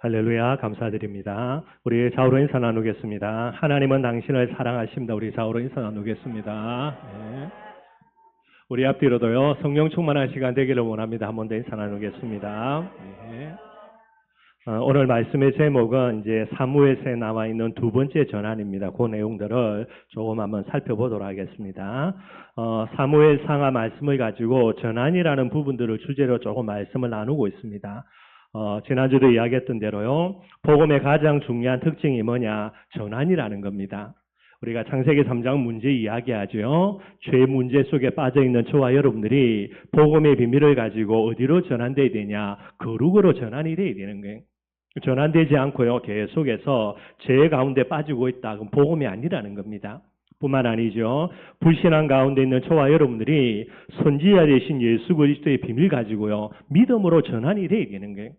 할렐루야, 감사드립니다. 우리 좌우로 인사 나누겠습니다. 하나님은 당신을 사랑하십니다. 우리 좌우로 인사 나누겠습니다. 네. 우리 앞뒤로도요, 성령 충만한 시간 되기를 원합니다. 한 번 더 인사 나누겠습니다. 네. 오늘 말씀의 제목은 이제 사무엘서에 나와 있는 두 번째 전환입니다. 그 내용들을 조금 한번 살펴보도록 하겠습니다. 사무엘 상하 말씀을 가지고 전환이라는 부분들을 주제로 조금 말씀을 나누고 있습니다. 지난주도 이야기했던 대로요, 복음의 가장 중요한 특징이 뭐냐? 전환이라는 겁니다. 우리가 창세기 3장 문제 이야기하죠. 죄 문제 속에 빠져있는 저와 여러분들이 복음의 비밀을 가지고 어디로 전환돼야 되냐? 거룩으로 전환이 돼야 되는 거예요. 전환되지 않고요, 계속해서 죄 가운데 빠지고 있다. 그럼 복음이 아니라는 겁니다. 뿐만 아니죠. 불신앙 가운데 있는 저와 여러분들이 선지자 되신 예수 그리스도의 비밀 가지고요, 믿음으로 전환이 돼야 되는 거예요.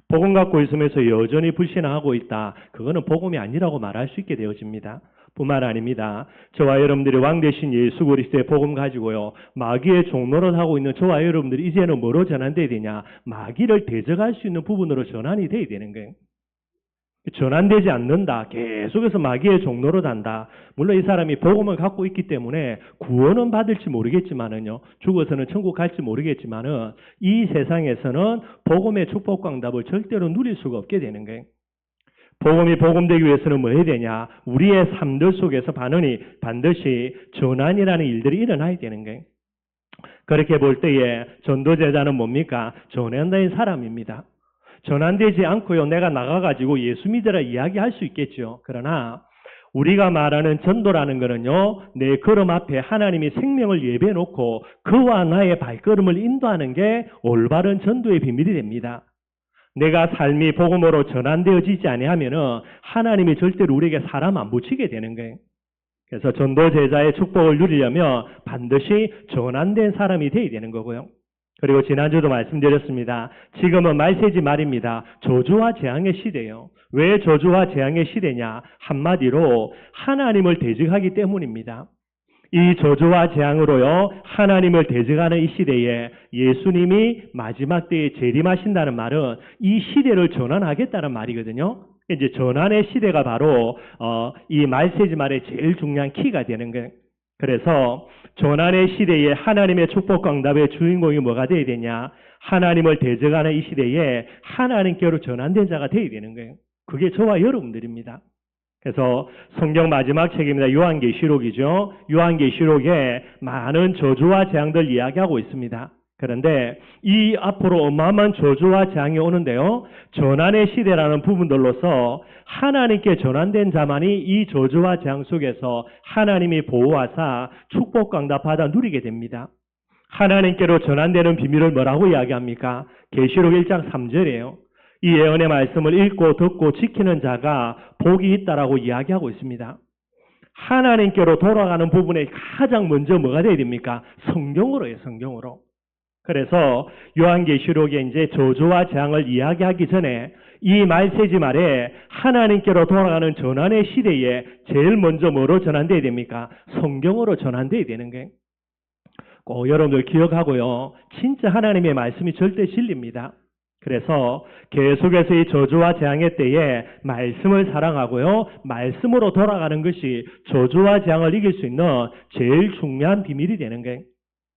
복음 갖고 있으면서 여전히 불신앙하고 있다. 그거는 복음이 아니라고 말할 수 있게 되어집니다. 뿐만 아닙니다. 저와 여러분들이 왕 되신 예수 그리스도의 복음 가지고요, 마귀의 종노릇 하고 있는 저와 여러분들이 이제는 뭐로 전환돼야 되냐? 마귀를 대적할 수 있는 부분으로 전환이 돼야 되는 거예요. 전환되지 않는다. 계속해서 마귀의 종노릇 한다. 물론 이 사람이 복음을 갖고 있기 때문에 구원은 받을지 모르겠지만은요, 죽어서는 천국 갈지 모르겠지만은 이 세상에서는 복음의 축복과 응답을 절대로 누릴 수가 없게 되는 거예요. 복음이 복음되기 위해서는 뭐 해야 되냐? 우리의 삶들 속에서 반드시 전환이라는 일들이 일어나야 되는 거예요. 그렇게 볼 때에 전도제자는 뭡니까? 전환된 사람입니다. 전환되지 않고요, 내가 나가가지고 예수 믿으라 이야기할 수 있겠죠. 그러나 우리가 말하는 전도라는 것은요, 내 걸음 앞에 하나님이 생명을 예배해놓고 그와 나의 발걸음을 인도하는 게 올바른 전도의 비밀이 됩니다. 내가 삶이 복음으로 전환되어지지 아니하면은 하나님이 절대로 우리에게 사람 안 붙이게 되는 거예요. 그래서 전도제자의 축복을 누리려면 반드시 전환된 사람이 되어야 되는 거고요. 그리고 지난주도 말씀드렸습니다. 지금은 말세지 말입니다. 저주와 재앙의 시대예요. 왜 저주와 재앙의 시대냐? 한마디로 하나님을 대적하기 때문입니다. 이 저주와 재앙으로요, 하나님을 대적하는 이 시대에 예수님이 마지막 때에 재림하신다는 말은 이 시대를 전환하겠다는 말이거든요. 이제 전환의 시대가 바로 이 말세지 말의 제일 중요한 키가 되는 거예요. 그래서 전환의 시대에 하나님의 축복과 응답의 주인공이 뭐가 되어야 되냐? 하나님을 대적하는 이 시대에 하나님께로 전환된 자가 되어야 되는 거예요. 그게 저와 여러분들입니다. 그래서 성경 마지막 책입니다. 요한계시록이죠. 요한계시록에 많은 저주와 재앙들 이야기하고 있습니다. 그런데 이 앞으로 어마어마한 저주와 재앙이 오는데요, 전환의 시대라는 부분들로서 하나님께 전환된 자만이 이 저주와 재앙 속에서 하나님이 보호하사 축복과 응답 받아 누리게 됩니다. 하나님께로 전환되는 비밀을 뭐라고 이야기합니까? 계시록 1장 3절이에요. 이 예언의 말씀을 읽고 듣고 지키는 자가 복이 있다라고 이야기하고 있습니다. 하나님께로 돌아가는 부분에 가장 먼저 뭐가 돼야 됩니까? 성경으로예요, 성경으로. 그래서 요한계시록에 이제 저주와 재앙을 이야기하기 전에 이 말세지 말에 하나님께로 돌아가는 전환의 시대에 제일 먼저 뭐로 전환돼야 됩니까? 성경으로 전환돼야 되는 거예요. 꼭 여러분들 기억하고요, 진짜 하나님의 말씀이 절대 진리입니다. 그래서 계속해서 이 저주와 재앙의 때에 말씀을 사랑하고요, 말씀으로 돌아가는 것이 저주와 재앙을 이길 수 있는 제일 중요한 비밀이 되는 거예요.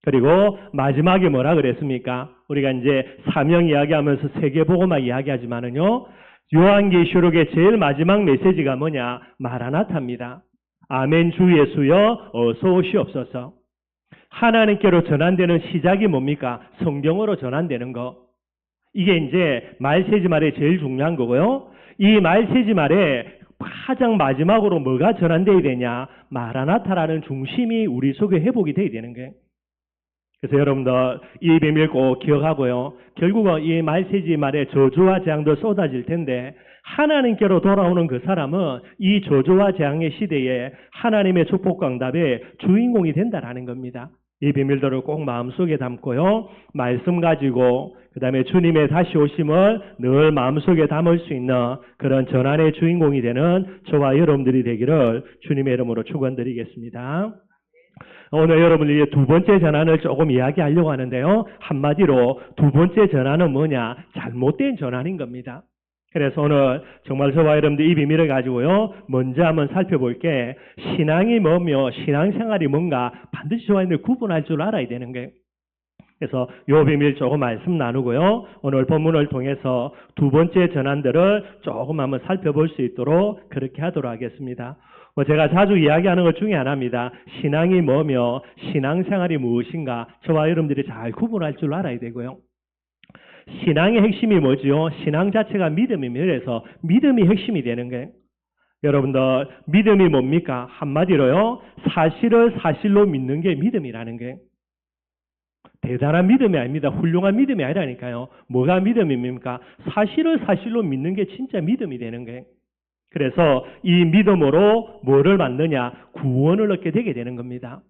그리고 마지막에 뭐라 그랬습니까? 우리가 이제 사명 이야기하면서 세계복음화 이야기하지만은요, 요한계시록의 제일 마지막 메시지가 뭐냐? 마라나타입니다. 아멘 주 예수여 어서 오시옵소서. 하나님께로 전환되는 시작이 뭡니까? 성경으로 전환되는 거. 이게 이제 말세지 말에 제일 중요한 거고요. 이 말세지 말에 가장 마지막으로 뭐가 전환돼야 되냐? 마라나타라는 중심이 우리 속에 회복이 돼야 되는 거예요. 그래서 여러분들 이 비밀 꼭 기억하고요, 결국은 이 말세지 말에 저주와 재앙도 쏟아질 텐데 하나님께로 돌아오는 그 사람은 이 저주와 재앙의 시대에 하나님의 축복과 응답의 주인공이 된다라는 겁니다. 이 비밀들을 꼭 마음속에 담고요, 말씀 가지고 그 다음에 주님의 다시 오심을 늘 마음속에 담을 수 있는 그런 전환의 주인공이 되는 저와 여러분들이 되기를 주님의 이름으로 축원드리겠습니다. 오늘 여러분이 두 번째 전환을 조금 이야기하려고 하는데요, 한마디로 두 번째 전환은 뭐냐? 잘못된 전환인 겁니다. 그래서 오늘 정말 저와 여러분들 이 비밀을 가지고요. 먼저 한번 살펴볼 게 신앙이 뭐며 신앙생활이 뭔가 반드시 저와 여러분들 구분할 줄 알아야 되는 거예요. 그래서 요 비밀 조금 말씀 나누고요. 오늘 본문을 통해서 두 번째 전환들을 조금 한번 살펴볼 수 있도록 그렇게 하도록 하겠습니다. 제가 자주 이야기하는 것 중에 하나입니다. 신앙이 뭐며 신앙생활이 무엇인가 저와 여러분들이 잘 구분할 줄 알아야 되고요. 신앙의 핵심이 뭐지요? 신앙 자체가 믿음입니다. 그래서 믿음이 핵심이 되는 거예요. 여러분들 믿음이 뭡니까? 한마디로요. 사실을 사실로 믿는 게 믿음이라는 거예요. 대단한 믿음이 아닙니다. 훌륭한 믿음이 아니라니까요. 뭐가 믿음입니까? 사실을 사실로 믿는 게 진짜 믿음이 되는 거예요. 그래서 이 믿음으로 뭐를 받느냐? 구원을 얻게 되게 되는 겁니다.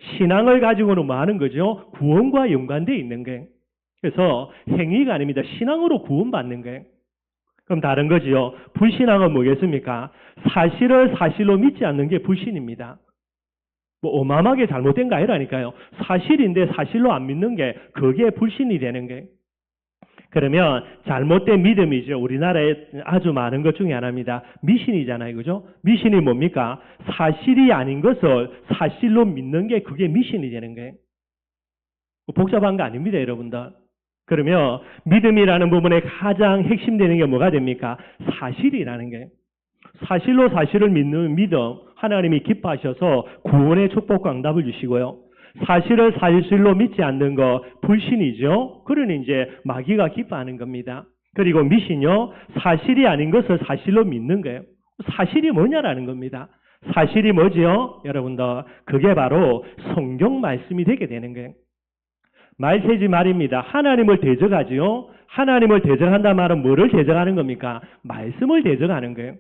신앙을 가지고는 뭐 하는 거죠? 구원과 연관되어 있는 거예요. 그래서 행위가 아닙니다. 신앙으로 구원받는 거예요. 그럼 다른 거지요. 불신앙은 뭐겠습니까? 사실을 사실로 믿지 않는 게 불신입니다. 뭐 어마어마하게 잘못된 거 아니라니까요. 사실인데 사실로 안 믿는 게 그게 불신이 되는 거예요. 그러면 잘못된 믿음이죠. 우리나라에 아주 많은 것 중에 하나입니다. 미신이잖아요. 그죠? 미신이 뭡니까? 사실이 아닌 것을 사실로 믿는 게 그게 미신이 되는 거예요. 복잡한 거 아닙니다. 여러분들. 그러면 믿음이라는 부분에 가장 핵심되는 게 뭐가 됩니까? 사실이라는 게. 사실로 사실을 믿는 믿음, 하나님이 기뻐하셔서 구원의 축복과 응답을 주시고요. 사실을 사실로 믿지 않는 거 불신이죠. 그러니 이제 마귀가 기뻐하는 겁니다. 그리고 미신요, 사실이 아닌 것을 사실로 믿는 거예요. 사실이 뭐냐라는 겁니다. 사실이 뭐지요? 여러분들, 그게 바로 성경 말씀이 되게 되는 거예요. 말세지 말입니다. 하나님을 대적하지요. 하나님을 대적한다 말은 뭐를 대적하는 겁니까? 말씀을 대적하는 거예요.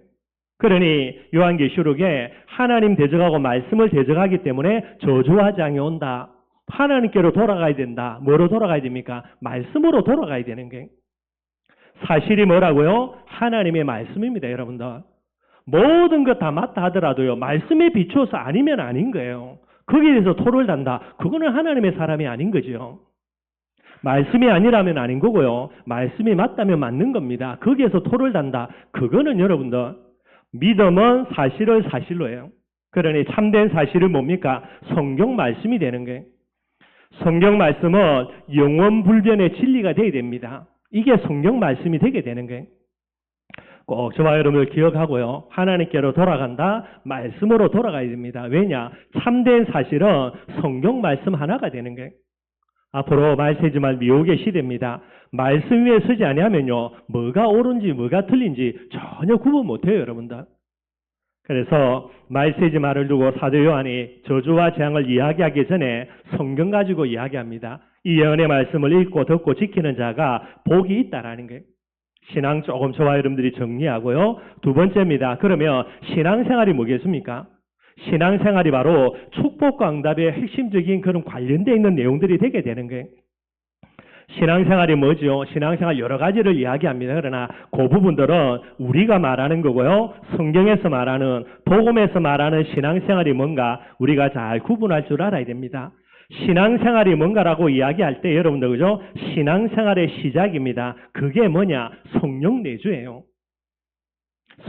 그러니 요한계시록에 하나님 대적하고 말씀을 대적하기 때문에 저주와 장이 온다. 하나님께로 돌아가야 된다. 뭐로 돌아가야 됩니까? 말씀으로 돌아가야 되는 거예요. 사실이 뭐라고요? 하나님의 말씀입니다. 여러분들. 모든 것 다 맞다 하더라도요. 말씀에 비추어서 아니면 아닌 거예요. 거기에 대해서 토를 단다. 그거는 하나님의 사람이 아닌 거죠. 말씀이 아니라면 아닌 거고요. 말씀이 맞다면 맞는 겁니다. 거기에서 토를 단다. 그거는 여러분들 믿음은 사실을 사실로 해요. 그러니 참된 사실은 뭡니까? 성경 말씀이 되는 거예요. 성경 말씀은 영원불변의 진리가 되어야 됩니다. 이게 성경 말씀이 되게 되는 거예요. 꼭 저와 여러분들 기억하고요. 하나님께로 돌아간다. 말씀으로 돌아가야 됩니다. 왜냐? 참된 사실은 성경 말씀 하나가 되는 거예요. 앞으로 말세지 말 미혹의 시대입니다. 말씀 위에 서지 아니하면요. 뭐가 옳은지 뭐가 틀린지 전혀 구분 못해요. 여러분들. 그래서 말세지 말을 두고 사도 요한이 저주와 재앙을 이야기하기 전에 성경 가지고 이야기합니다. 이 예언의 말씀을 읽고 듣고 지키는 자가 복이 있다라는 거예요. 신앙 조금 저와 여러분들이 정리하고요. 두 번째입니다. 그러면 신앙생활이 뭐겠습니까? 신앙생활이 바로 축복과 응답의 핵심적인 그런 관련되어 있는 내용들이 되게 되는 거예요. 신앙생활이 뭐죠? 신앙생활 여러 가지를 이야기합니다. 그러나 그 부분들은 우리가 말하는 거고요. 성경에서 말하는, 복음에서 말하는 신앙생활이 뭔가 우리가 잘 구분할 줄 알아야 됩니다. 신앙생활이 뭔가라고 이야기할 때 여러분들 그죠? 신앙생활의 시작입니다. 그게 뭐냐? 성령 내주예요.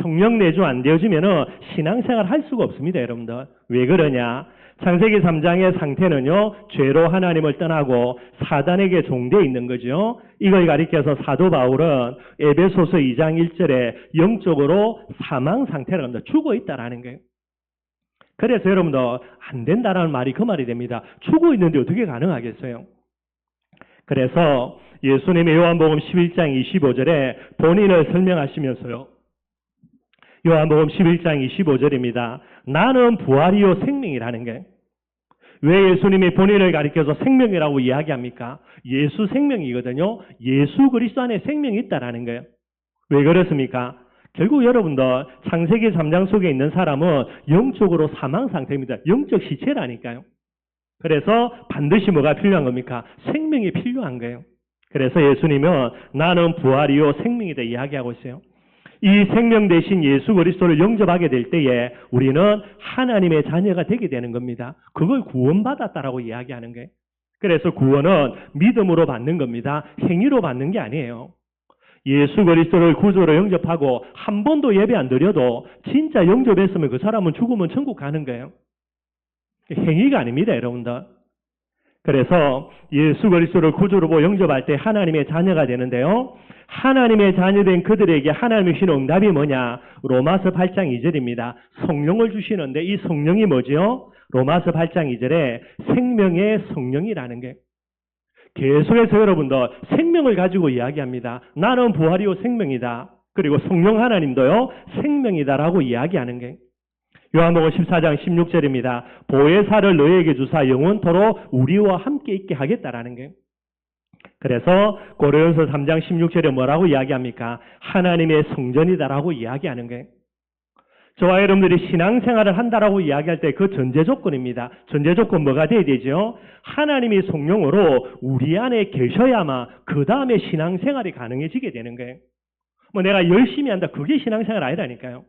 성령 내주 안 되어지면은 신앙생활 할 수가 없습니다, 여러분들. 왜 그러냐? 창세기 3장의 상태는요, 죄로 하나님을 떠나고 사단에게 종되어 있는 거죠. 이걸 가리켜서 사도 바울은 에베소서 2장 1절에 영적으로 사망 상태라고 합니다. 죽어 있다라는 거예요. 그래서 여러분들 안 된다라는 말이 그 말이 됩니다. 죽어 있는데 어떻게 가능하겠어요? 그래서 예수님의 요한복음 11장 25절에 본인을 설명하시면서요. 요한복음 11장 25절입니다. 나는 부활이요 생명이라는 게. 왜 예수님이 본인을 가리켜서 생명이라고 이야기합니까? 예수 생명이거든요. 예수 그리스도 안에 생명이 있다라는 거예요. 왜 그렇습니까? 결국 여러분들 창세기 3장 속에 있는 사람은 영적으로 사망 상태입니다. 영적 시체라니까요. 그래서 반드시 뭐가 필요한 겁니까? 생명이 필요한 거예요. 그래서 예수님은 나는 부활이요 생명이다 이야기하고 있어요. 이 생명 대신 예수 그리스도를 영접하게 될 때에 우리는 하나님의 자녀가 되게 되는 겁니다. 그걸 구원받았다라고 이야기하는 거예요. 그래서 구원은 믿음으로 받는 겁니다. 행위로 받는 게 아니에요. 예수 그리스도를 구주로 영접하고 한 번도 예배 안 드려도 진짜 영접했으면 그 사람은 죽으면 천국 가는 거예요. 행위가 아닙니다, 여러분들. 그래서 예수 그리스도를 구주로 영접할 때 하나님의 자녀가 되는데요. 하나님의 자녀된 그들에게 하나님이 주시는 응답이 뭐냐? 로마서 8장 2절입니다. 성령을 주시는데 이 성령이 뭐지요? 로마서 8장 2절에 생명의 성령이라는 게 계속해서 여러분들 생명을 가지고 이야기합니다. 나는 부활이요 생명이다. 그리고 성령 하나님도요 생명이다라고 이야기하는 게 요한복음 14장 16절입니다. 보혜사를 너희에게 주사 영원토록 우리와 함께 있게 하겠다라는 게 그래서 고린도서 3장 16절에 뭐라고 이야기합니까? 하나님의 성전이다라고 이야기하는 게 저와 여러분들이 신앙생활을 한다라고 이야기할 때 그 전제 조건입니다. 전제 조건 뭐가 돼야 되죠? 하나님이 성령으로 우리 안에 계셔야만 그 다음에 신앙생활이 가능해지게 되는 거예요. 뭐 내가 열심히 한다 그게 신앙생활 아니라니까요.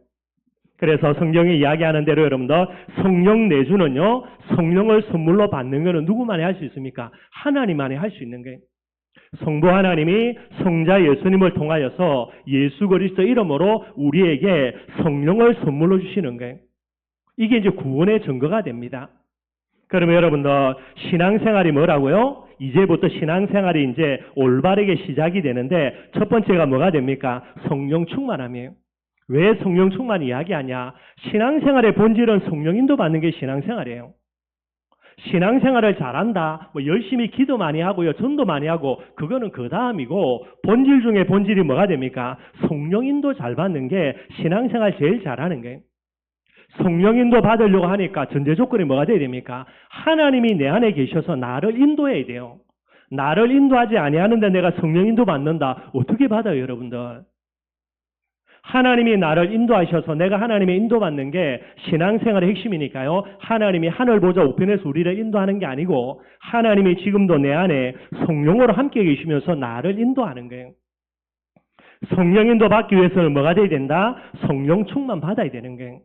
그래서 성경이 이야기하는 대로 여러분들 성령 내주는요. 성령을 선물로 받는 것은 누구만이 할 수 있습니까? 하나님만이 할 수 있는 거예요. 성부 하나님이 성자 예수님을 통하여서 예수 그리스도 이름으로 우리에게 성령을 선물로 주시는 거예요. 이게 이제 구원의 증거가 됩니다. 그러면 여러분들 신앙생활이 뭐라고요? 이제부터 신앙생활이 이제 올바르게 시작이 되는데 첫 번째가 뭐가 됩니까? 성령 충만함이에요. 왜 성령 충만 이야기하냐? 신앙생활의 본질은 성령 인도 받는 게 신앙생활이에요. 신앙생활을 잘한다, 뭐 열심히 기도 많이 하고요, 전도 많이 하고, 그거는 그 다음이고, 본질 중에 본질이 뭐가 됩니까? 성령인도 잘 받는 게 신앙생활 제일 잘하는 게. 성령인도 받으려고 하니까 전제 조건이 뭐가 돼야 됩니까? 하나님이 내 안에 계셔서 나를 인도해야 돼요. 나를 인도하지 아니하는데 내가 성령인도 받는다. 어떻게 받아요, 여러분들? 하나님이 나를 인도하셔서 내가 하나님의 인도받는 게 신앙생활의 핵심이니까요. 하나님이 하늘 보좌 우편에서 우리를 인도하는 게 아니고 하나님이 지금도 내 안에 성령으로 함께 계시면서 나를 인도하는 거예요. 성령 인도 받기 위해서는 뭐가 돼야 된다? 성령 충만 받아야 되는 거예요.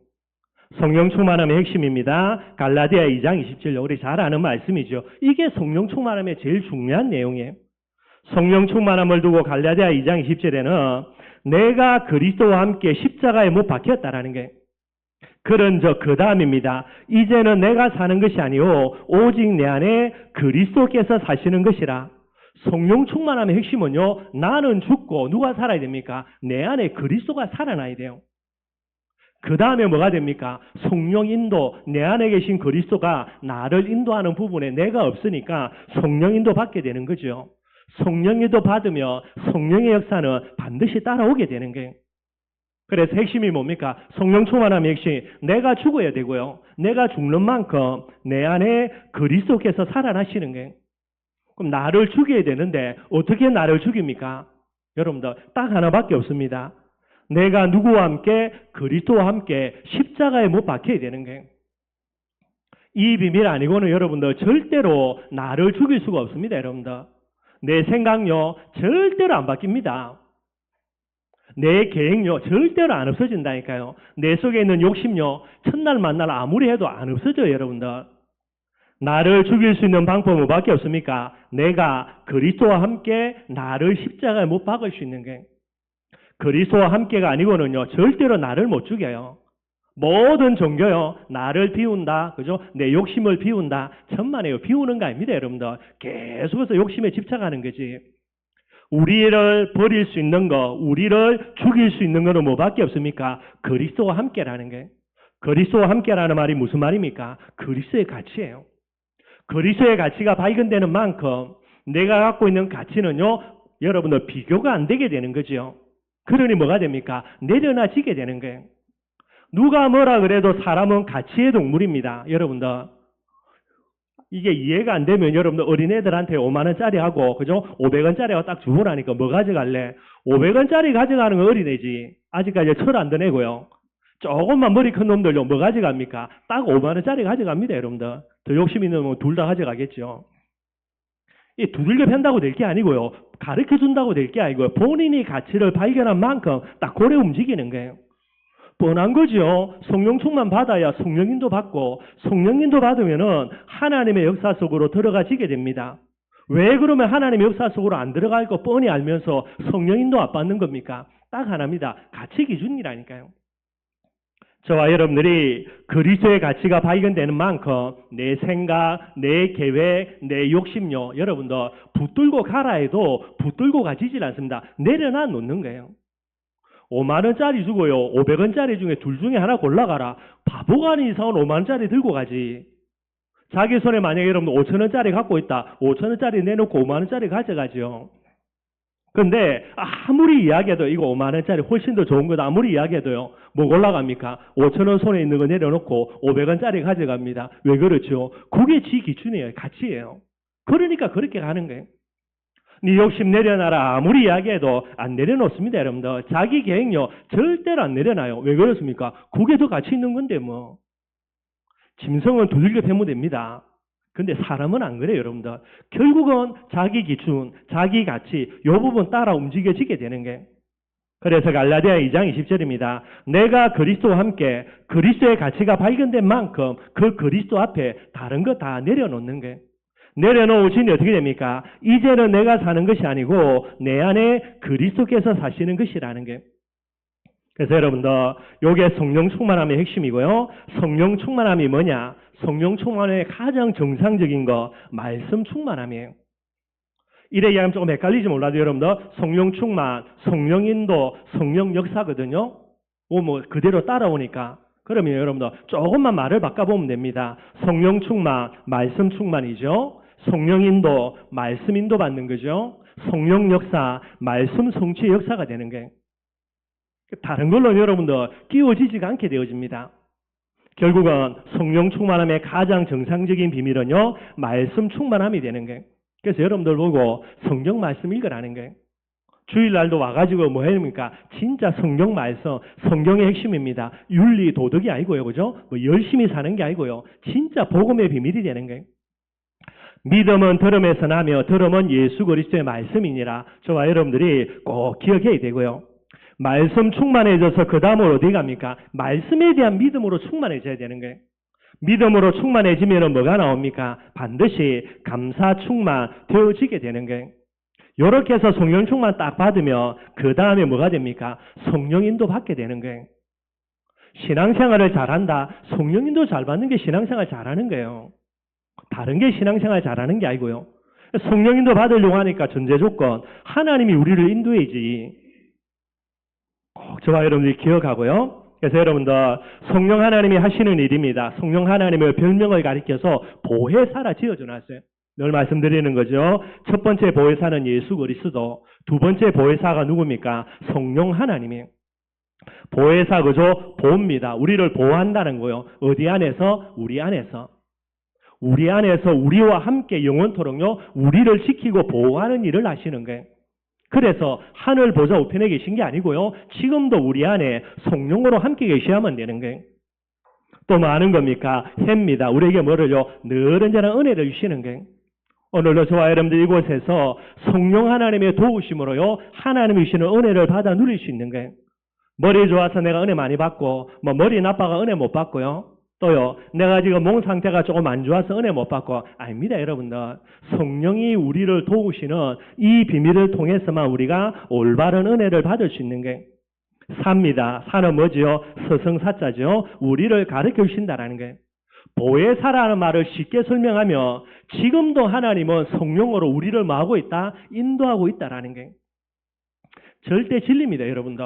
성령 충만함의 핵심입니다. 갈라디아 2장 27절 우리 잘 아는 말씀이죠. 이게 성령 충만함의 제일 중요한 내용이에요. 성령 충만함을 두고 갈라디아 2장 20절에는 내가 그리스도와 함께 십자가에 못 박혔다라는 게 그런 그 다음입니다. 이제는 내가 사는 것이 아니오 오직 내 안에 그리스도께서 사시는 것이라. 성령 충만함의 핵심은요. 나는 죽고 누가 살아야 됩니까? 내 안에 그리스도가 살아나야 돼요. 그 다음에 뭐가 됩니까? 성령 인도, 내 안에 계신 그리스도가 나를 인도하는 부분에 내가 없으니까 성령 인도 받게 되는 거죠. 성령인도 받으며 성령의 역사는 반드시 따라오게 되는 거예요. 그래서 핵심이 뭡니까? 성령 충만함의 핵심, 내가 죽어야 되고요. 내가 죽는 만큼 내 안에 그리스도께서 살아나시는 거예요. 그럼 나를 죽여야 되는데 어떻게 나를 죽입니까? 여러분들 딱 하나밖에 없습니다. 내가 누구와 함께? 그리스도와 함께 십자가에 못 박혀야 되는 거예요. 이 비밀 아니고는 여러분들 절대로 나를 죽일 수가 없습니다. 여러분들 내 생각요 절대로 안 바뀝니다. 내 계획요 절대로 안 없어진다니까요. 내 속에 있는 욕심요 첫날 만날 아무리 해도 안 없어져요. 여러분들 나를 죽일 수 있는 방법은 뭐밖에 없습니까? 내가 그리스도와 함께 나를 십자가에 못 박을 수 있는 게 그리스도와 함께가 아니고는요 절대로 나를 못 죽여요. 모든 종교요 나를 비운다, 그죠? 내 욕심을 비운다. 천만에요. 비우는 거 아닙니다, 여러분들. 계속해서 욕심에 집착하는 거지. 우리를 버릴 수 있는 거, 우리를 죽일 수 있는 거는 뭐밖에 없습니까? 그리스도와 함께라는 게. 그리스도와 함께라는 말이 무슨 말입니까? 그리스도의 가치예요. 그리스도의 가치가 발견되는 만큼 내가 갖고 있는 가치는요, 여러분들 비교가 안 되게 되는 거죠. 그러니 뭐가 됩니까? 내려놔지게 되는 거예요. 누가 뭐라 그래도 사람은 가치의 동물입니다. 여러분들 이게 이해가 안 되면 여러분들 어린애들한테 5만 원짜리 하고 그죠? 500원짜리 하고 딱 주고라니까 뭐 가져갈래? 500원짜리 가져가는 건 어린애지. 아직까지 철 안 드네고요. 조금만 머리 큰 놈들요 뭐 가져갑니까? 딱 5만 원짜리 가져갑니다. 여러분들 더 욕심 있는 놈은 둘 다 가져가겠죠. 이 두들겨 팬다고 될 게 아니고요. 가르쳐 준다고 될 게 아니고요. 본인이 가치를 발견한 만큼 딱 고래 움직이는 거예요. 뻔한 거죠. 성령 충만 받아야 성령인도 받고 성령인도 받으면은 하나님의 역사 속으로 들어가지게 됩니다. 왜 그러면 하나님의 역사 속으로 안 들어갈 거 뻔히 알면서 성령 인도 안 받는 겁니까? 딱 하나입니다. 가치 기준이라니까요. 저와 여러분들이 그리스도의 가치가 발견되는 만큼 내 생각, 내 계획, 내 욕심요, 여러분들 붙들고 가라 해도 붙들고 가지질 않습니다. 내려놔 놓는 거예요. 5만 원짜리 주고요, 500원짜리 중에 둘 중에 하나 골라가라. 바보가 아닌 이상은 5만 원짜리 들고 가지. 자기 손에 만약에 여러분 5천 원짜리 갖고 있다. 5천 원짜리 내놓고 5만 원짜리 가져가죠. 근데 아무리 이야기해도 이거 5만 원짜리 훨씬 더 좋은 거다. 아무리 이야기해도요. 뭐 올라갑니까? 5천 원 손에 있는 거 내려놓고 500원짜리 가져갑니다. 왜 그렇죠? 그게 지 기준이에요. 가치예요. 그러니까 그렇게 가는 거예요. 네 욕심 내려놔라. 아무리 이야기해도 안 내려놓습니다. 여러분들. 자기 계획요. 절대로 안 내려놔요. 왜 그렇습니까? 그게 더 가치 있는 건데 뭐. 짐승은 두들겨 패면 됩니다. 근데 사람은 안 그래요, 여러분들. 결국은 자기 기준, 자기 가치, 이 부분 따라 움직여지게 되는 게. 그래서 갈라디아 2장 20절입니다. 내가 그리스도와 함께 그리스도의 가치가 발견된 만큼 그 그리스도 앞에 다른 거 다 내려놓는 게. 내려놓으시니 어떻게 됩니까? 이제는 내가 사는 것이 아니고 내 안에 그리스도께서 사시는 것이라는 게. 그래서 여러분들, 요게 성령 충만함의 핵심이고요. 성령 충만함이 뭐냐? 성령 충만의 가장 정상적인 거 말씀 충만함이에요. 이래 이야기하면 조금 헷갈리지 몰라도 여러분들 성령 충만, 성령 인도, 성령 역사거든요. 뭐 그대로 따라오니까 그러면 여러분들 조금만 말을 바꿔보면 됩니다. 성령 충만, 말씀 충만이죠. 성령 인도, 말씀 인도 받는 거죠. 성령 역사, 말씀 성취의 역사가 되는 게 다른 걸로 여러분들 끼워지지가 않게 되어집니다. 결국은 성령 충만함의 가장 정상적인 비밀은요, 말씀 충만함이 되는 거예요. 그래서 여러분들 보고 성경 말씀 읽으라는 거예요. 주일날도 와가지고 뭐 해닙니까? 진짜 성경 말씀, 성경의 핵심입니다. 윤리, 도덕이 아니고요, 그죠? 뭐 열심히 사는 게 아니고요. 진짜 복음의 비밀이 되는 거예요. 믿음은 들음에서 나며 들음은 예수 그리스도의 말씀이니라. 저와 여러분들이 꼭 기억해야 되고요. 말씀 충만해져서 그 다음으로 어디 갑니까? 말씀에 대한 믿음으로 충만해져야 되는 거예요. 믿음으로 충만해지면 뭐가 나옵니까? 반드시 감사 충만 되어지게 되는 거예요. 이렇게 해서 성령 충만 딱 받으면 그 다음에 뭐가 됩니까? 성령 인도 받게 되는 거예요. 신앙생활을 잘한다. 성령 인도 잘 받는 게 신앙생활 잘하는 거예요. 다른 게 신앙생활 잘하는 게 아니고요. 성령 인도 받으려고 하니까 전제 조건 하나님이 우리를 인도해야지. 꼭 저와 여러분들이 기억하고요. 그래서 여러분들 성령 하나님이 하시는 일입니다. 성령 하나님의 별명을 가리켜서 보혜사라 지어줘놨어요. 늘 말씀드리는 거죠. 첫 번째 보혜사는 예수 그리스도, 두 번째 보혜사가 누굽니까? 성령 하나님이에요. 보혜사 그죠? 보입니다. 우리를 보호한다는 거요. 어디 안에서? 우리 안에서. 우리 안에서 우리와 함께 영원토록요 우리를 지키고 보호하는 일을 하시는 거예요. 그래서 하늘 보좌 우편에 계신 게 아니고요. 지금도 우리 안에 성령으로 함께 계셔야만 되는 거예요. 또 뭐 하는 겁니까? 해입니다. 우리에게 뭐를요? 늘 언제나 은혜를 주시는 거예요. 오늘도 저와 여러분들 이곳에서 성령 하나님의 도우심으로요. 하나님이 주시는 은혜를 받아 누릴 수 있는 거예요. 머리 좋아서 내가 은혜 많이 받고 뭐 머리 나빠가 은혜 못 받고요. 또요, 내가 지금 몸 상태가 조금 안 좋아서 은혜 못 받고, 아닙니다, 여러분들. 성령이 우리를 도우시는 이 비밀을 통해서만 우리가 올바른 은혜를 받을 수 있는 게 사입니다. 사는 뭐지요? 서성사자죠. 우리를 가르쳐 주신다라는 거예요. 보혜사라는 말을 쉽게 설명하면 지금도 하나님은 성령으로 우리를 뭐하고 있다? 인도하고 있다라는 게 절대 진리입니다, 여러분들.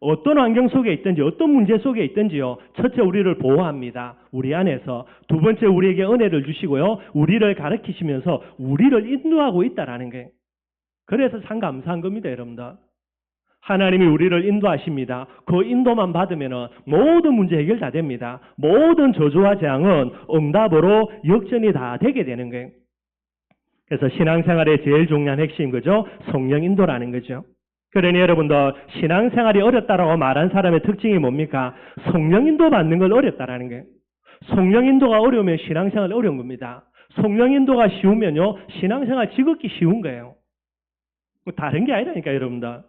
어떤 환경 속에 있든지 어떤 문제 속에 있든지요. 첫째 우리를 보호합니다. 우리 안에서. 두 번째 우리에게 은혜를 주시고요. 우리를 가르치시면서 우리를 인도하고 있다라는 게. 그래서 참 감사한 겁니다, 여러분들. 하나님이 우리를 인도하십니다. 그 인도만 받으면 모든 문제 해결 다 됩니다. 모든 저주와 재앙은 응답으로 역전이 다 되게 되는 거예요. 그래서 신앙생활의 제일 중요한 핵심 그죠? 성령 인도라는 거죠. 그러니 여러분들 신앙생활이 어렵다라고 말한 사람의 특징이 뭡니까? 성령 인도 받는 걸 어렵다라는 거예요. 성령 인도가 어려우면 신앙생활이 어려운 겁니다. 성령 인도가 쉬우면요 신앙생활 지극히 쉬운 거예요. 다른 게 아니라니까 여러분들.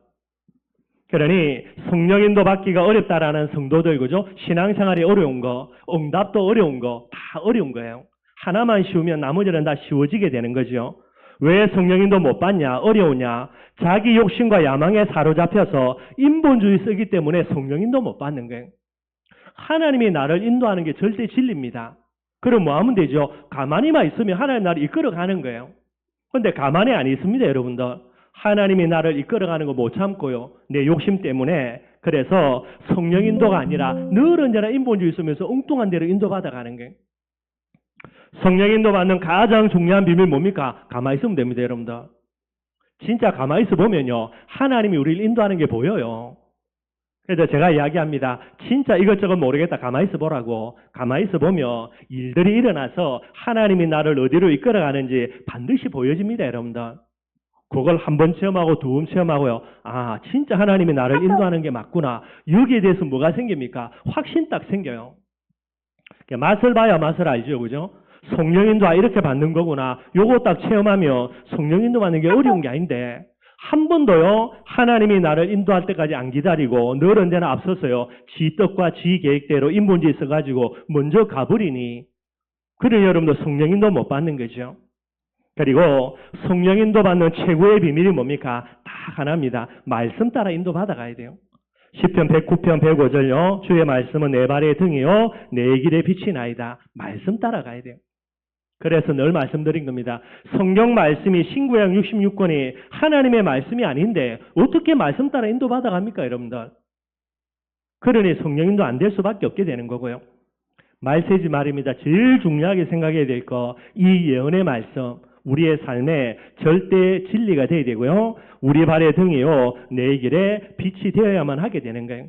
그러니 성령 인도 받기가 어렵다라는 성도들 그죠? 신앙생활이 어려운 거, 응답도 어려운 거 다 어려운 거예요. 하나만 쉬우면 나머지는 다 쉬워지게 되는 거죠. 왜 성령인도 못 받냐? 어려우냐? 자기 욕심과 야망에 사로잡혀서 인본주의 쓰기 때문에 성령인도 못 받는 거예요. 하나님이 나를 인도하는 게 절대 진리입니다. 그럼 뭐 하면 되죠? 가만히만 있으면 하나님 나를 이끌어가는 거예요. 그런데 가만히 안 있습니다, 여러분들. 하나님이 나를 이끌어가는 거 못 참고요. 내 욕심 때문에. 그래서 성령 인도가 아니라 늘 언제나 인본주의 쓰면서 엉뚱한 데로 인도받아가는 거예요. 성령 인도 받는 가장 중요한 비밀 뭡니까? 가만히 있으면 됩니다, 여러분들. 진짜 가만히 있어 보면요. 하나님이 우리를 인도하는 게 보여요. 그래서 제가 이야기합니다. 진짜 이것저것 모르겠다. 가만히 있어 보라고. 가만히 있어 보면 일들이 일어나서 하나님이 나를 어디로 이끌어가는지 반드시 보여집니다, 여러분들. 그걸 한 번 체험하고 두 번 체험하고요. 아, 진짜 하나님이 나를 인도하는 게 맞구나. 여기에 대해서 뭐가 생깁니까? 확신 딱 생겨요. 맛을 봐야 맛을 알죠, 그죠? 성령인도 이렇게 받는 거구나. 요거 딱 체험하면 성령인도 받는 게 어려운 게 아닌데 한 번도요 하나님이 나를 인도할 때까지 안 기다리고 늘 언제나 앞서서요 지 뜻과 지 계획대로 인본주의 써가지고 먼저 가버리니 그래 여러분도 성령인도 못 받는 거죠. 그리고 성령인도 받는 최고의 비밀이 뭡니까? 딱 하나입니다. 말씀 따라 인도 받아가야 돼요. 시편 109편 105절요. 주의 말씀은 내 발의 등이요 내 길의 빛이 나이다. 말씀 따라가야 돼요. 그래서 늘 말씀드린 겁니다. 성경 말씀이 신구약 66권이 하나님의 말씀이 아닌데 어떻게 말씀 따라 인도 받아갑니까, 여러분들? 그러니 성령인도 안 될 수밖에 없게 되는 거고요. 말세지 말입니다. 제일 중요하게 생각해야 될 거, 이 예언의 말씀, 우리의 삶에 절대 진리가 되어야 되고요. 우리 발의 등이요, 내 길에 빛이 되어야만 하게 되는 거예요.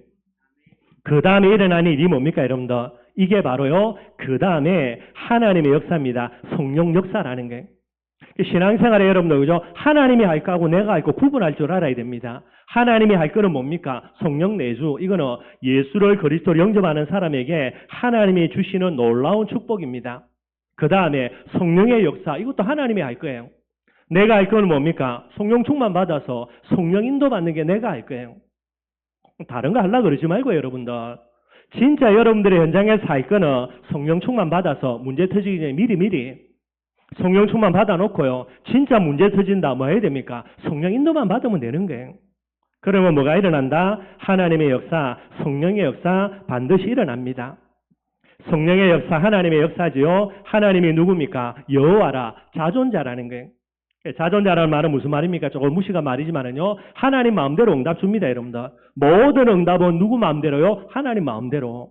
그 다음에 일어난 일이 뭡니까, 여러분들? 이게 바로요, 그 다음에 하나님의 역사입니다. 성령 역사라는 거예요. 신앙생활에 여러분들, 그죠? 하나님이 할 거하고 내가 할 거 구분할 줄 알아야 됩니다. 하나님이 할 거는 뭡니까? 성령 내주. 이거는 예수를 그리스도로 영접하는 사람에게 하나님이 주시는 놀라운 축복입니다. 그 다음에 성령의 역사. 이것도 하나님이 할 거예요. 내가 할 거는 뭡니까? 성령 충만 받아서 성령 인도 받는 게 내가 할 거예요. 다른 거 하려고 그러지 말고 여러분들. 진짜 여러분들의 현장에서 할 거는 성령 충만 받아서 문제 터지기 전에 미리 성령 충만 받아놓고요. 진짜 문제 터진다. 뭐 해야 됩니까? 성령 인도만 받으면 되는 거예요. 그러면 뭐가 일어난다? 하나님의 역사, 성령의 역사 반드시 일어납니다. 성령의 역사, 하나님의 역사지요. 하나님이 누굽니까? 여호와라, 자존자라는 거예요. 자존자라는 말은 무슨 말입니까? 조금 무시가 말이지만은요. 하나님 마음대로 응답 줍니다, 여러분들. 모든 응답은 누구 마음대로요? 하나님 마음대로.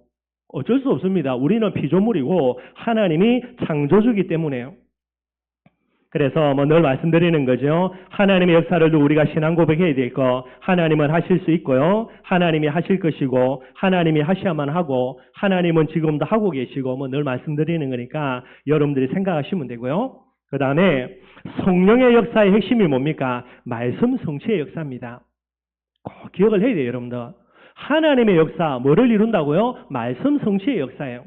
어쩔 수 없습니다. 우리는 피조물이고 하나님이 창조주기 때문에요. 그래서 뭐 늘 말씀드리는 거죠. 하나님의 역사를 우리가 신앙 고백해야 될 거, 하나님은 하실 수 있고요. 하나님이 하실 것이고, 하나님이 하셔야만 하고, 하나님은 지금도 하고 계시고, 뭐 늘 말씀드리는 거니까 여러분들이 생각하시면 되고요. 그 다음에 성령의 역사의 핵심이 뭡니까? 말씀 성취의 역사입니다. 꼭 기억을 해야 돼요, 여러분들. 하나님의 역사, 뭐를 이룬다고요? 말씀 성취의 역사예요.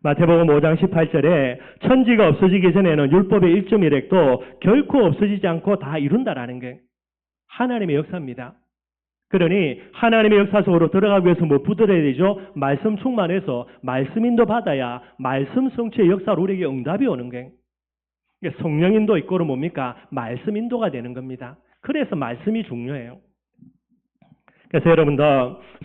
마태복음 5장 18절에 천지가 없어지기 전에는 율법의 1.1획도 결코 없어지지 않고 다 이룬다라는 게 하나님의 역사입니다. 그러니 하나님의 역사 속으로 들어가기 위해서 뭐 붙들어야 되죠? 말씀 충만해서 말씀 인도 받아야 말씀 성취의 역사로 우리에게 응답이 오는 게 성령인도 있고는 뭡니까? 말씀 인도가 되는 겁니다. 그래서 말씀이 중요해요. 그래서 여러분들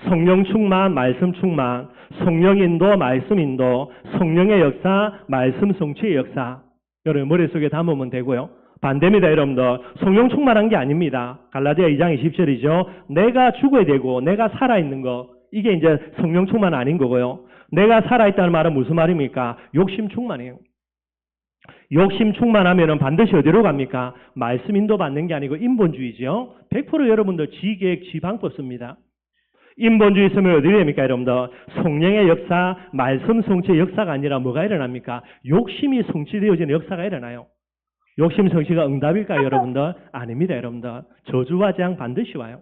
성령 충만, 말씀 충만, 성령 인도, 말씀 인도, 성령의 역사, 말씀 성취의 역사 여러분 머릿속에 담으면 되고요. 반대입니다, 여러분들. 성령 충만한 게 아닙니다. 갈라디아 2장 20절이죠. 내가 죽어야 되고 내가 살아있는 거 이게 이제 성령 충만 아닌 거고요. 내가 살아있다는 말은 무슨 말입니까? 욕심 충만이에요. 욕심 충만하면은 반드시 어디로 갑니까? 말씀 인도 받는 게 아니고 인본주의죠. 100% 여러분들 지계획, 지방법 씁니다. 인본주의 쓰면 어디로 됩니까, 여러분들? 성령의 역사, 말씀 성취의 역사가 아니라 뭐가 일어납니까? 욕심이 성취되어지는 역사가 일어나요. 욕심 성취가 응답일까요, 여러분들? 아닙니다, 여러분들. 저주와 재앙 반드시 와요.